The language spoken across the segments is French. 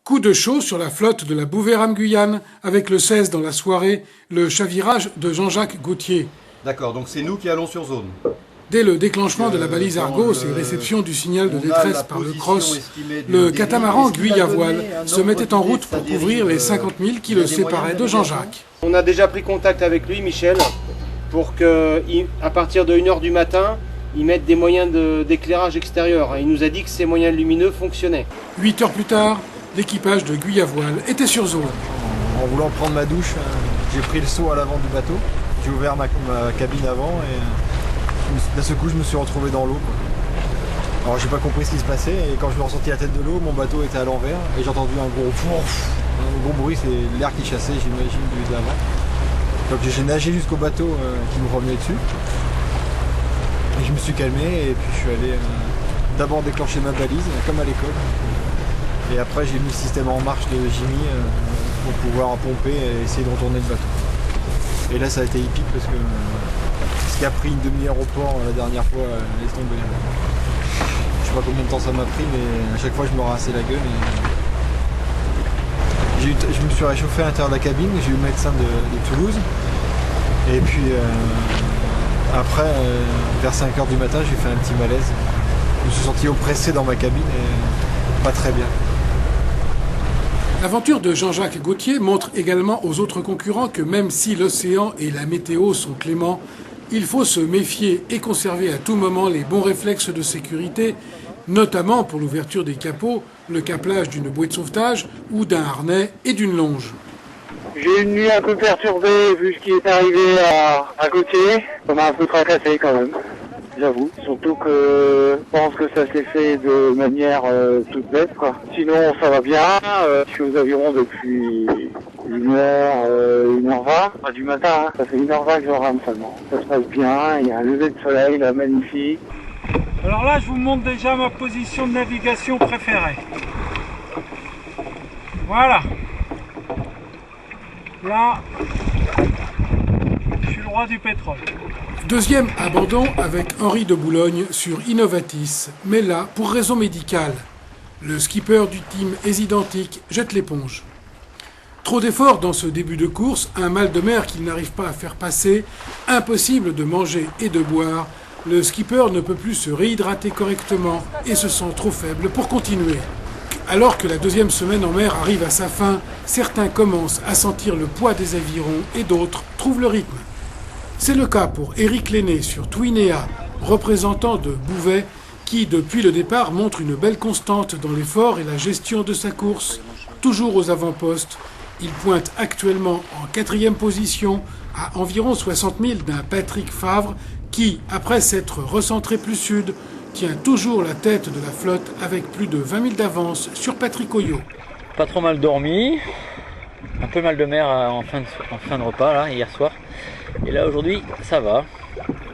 Coup de chaud sur la flotte de la Bouvet-Rame-Guyane, avec le 16 dans la soirée, le chavirage de Jean-Jacques Gauthier. D'accord, donc c'est nous qui allons sur zone. Dès le déclenchement de la balise Argos et réception du signal de détresse par le cross, le catamaran Guy à voile se mettait en route pour couvrir les 50 000 qui le séparaient de Jean-Jacques. On a déjà pris contact avec lui, Michel, pour qu'à partir de 1h du matin, il mette des moyens d'éclairage extérieur. Il nous a dit que ces moyens lumineux fonctionnaient. 8 heures plus tard, l'équipage de Guy à voile était sur zone. En voulant prendre ma douche, j'ai pris le seau à l'avant du bateau. J'ai ouvert ma cabine avant et d'un seul coup je me suis retrouvé dans l'eau. Alors j'ai pas compris ce qui se passait et quand je me ressentis la tête de l'eau, mon bateau était à l'envers et j'ai entendu un gros bruit, c'est l'air qui chassait, j'imagine, d'avant. Donc j'ai nagé jusqu'au bateau qui me revenait dessus. Et je me suis calmé et puis je suis allé d'abord déclencher ma balise, comme à l'école. Et après j'ai mis le système en marche de Jimmy pour pouvoir pomper et essayer de retourner le bateau. Et là ça a été épique parce que ce qui a pris une demi-heure au port la dernière fois, laisse tomber. Je sais pas combien de temps ça m'a pris, mais à chaque fois je me ramassais la gueule. Et je me suis réchauffé à l'intérieur de la cabine, j'ai eu le médecin de Toulouse. Et puis après, vers 5h du matin, j'ai fait un petit malaise. Je me suis senti oppressé dans ma cabine et pas très bien. L'aventure de Jean-Jacques Gauthier montre également aux autres concurrents que même si l'océan et la météo sont cléments, il faut se méfier et conserver à tout moment les bons réflexes de sécurité, notamment pour l'ouverture des capots, le caplage d'une bouée de sauvetage ou d'un harnais et d'une longe. J'ai une nuit un peu perturbée vu ce qui est arrivé à Gauthier. Ça m'a un peu tracassé quand même, j'avoue. Surtout que je pense que ça s'est fait de manière toute bête, quoi. Sinon ça va bien. Je suis aux avirons depuis 1h20 du matin. Hein. Ça fait 1h20 que je rame seulement. Ça se passe bien, il y a un lever de soleil là, magnifique. Alors là, je vous montre déjà ma position de navigation préférée. Voilà. Là, je suis le roi du pétrole. Deuxième abandon avec Henri de Boulogne sur Innovatis, mais là pour raison médicale. Le skipper du team Esidentic jette l'éponge. Trop d'efforts dans ce début de course, un mal de mer qu'il n'arrive pas à faire passer, impossible de manger et de boire. Le skipper ne peut plus se réhydrater correctement et se sent trop faible pour continuer. Alors que la deuxième semaine en mer arrive à sa fin, certains commencent à sentir le poids des avirons et d'autres trouvent le rythme. C'est le cas pour Éric Lenné sur Twinéa, représentant de Bouvet, qui depuis le départ montre une belle constante dans l'effort et la gestion de sa course, toujours aux avant-postes. Il pointe actuellement en 4e position à environ 60 000 d'un Patrick Favre qui, après s'être recentré plus sud, tient toujours la tête de la flotte avec plus de 20 000 d'avance sur Patrick Oyo. Pas trop mal dormi, un peu mal de mer en fin de repas là, hier soir. Et là aujourd'hui, ça va.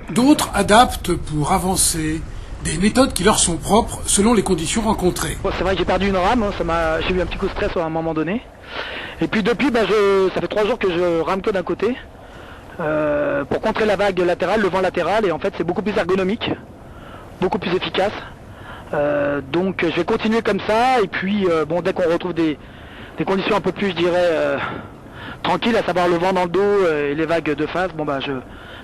D'autres adaptent pour avancer des méthodes qui leur sont propres selon les conditions rencontrées. Bon, c'est vrai que j'ai perdu une rame, j'ai eu un petit coup de stress à un moment donné. Et puis depuis, ça fait 3 jours que je rame que d'un côté. Pour contrer la vague latérale, le vent latéral, et en fait c'est beaucoup plus ergonomique, beaucoup plus efficace. Donc je vais continuer comme ça, et puis dès qu'on retrouve des conditions un peu plus, je dirais, tranquilles, à savoir le vent dans le dos et les vagues de face,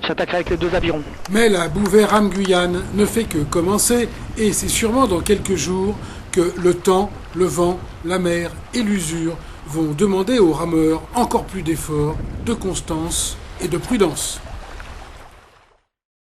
j'attaquerai avec les 2 avirons. Mais la Bouvet-Rame-Guyane ne fait que commencer, et c'est sûrement dans quelques jours que le temps, le vent, la mer et l'usure vont demander aux rameurs encore plus d'efforts, de constance et de prudence.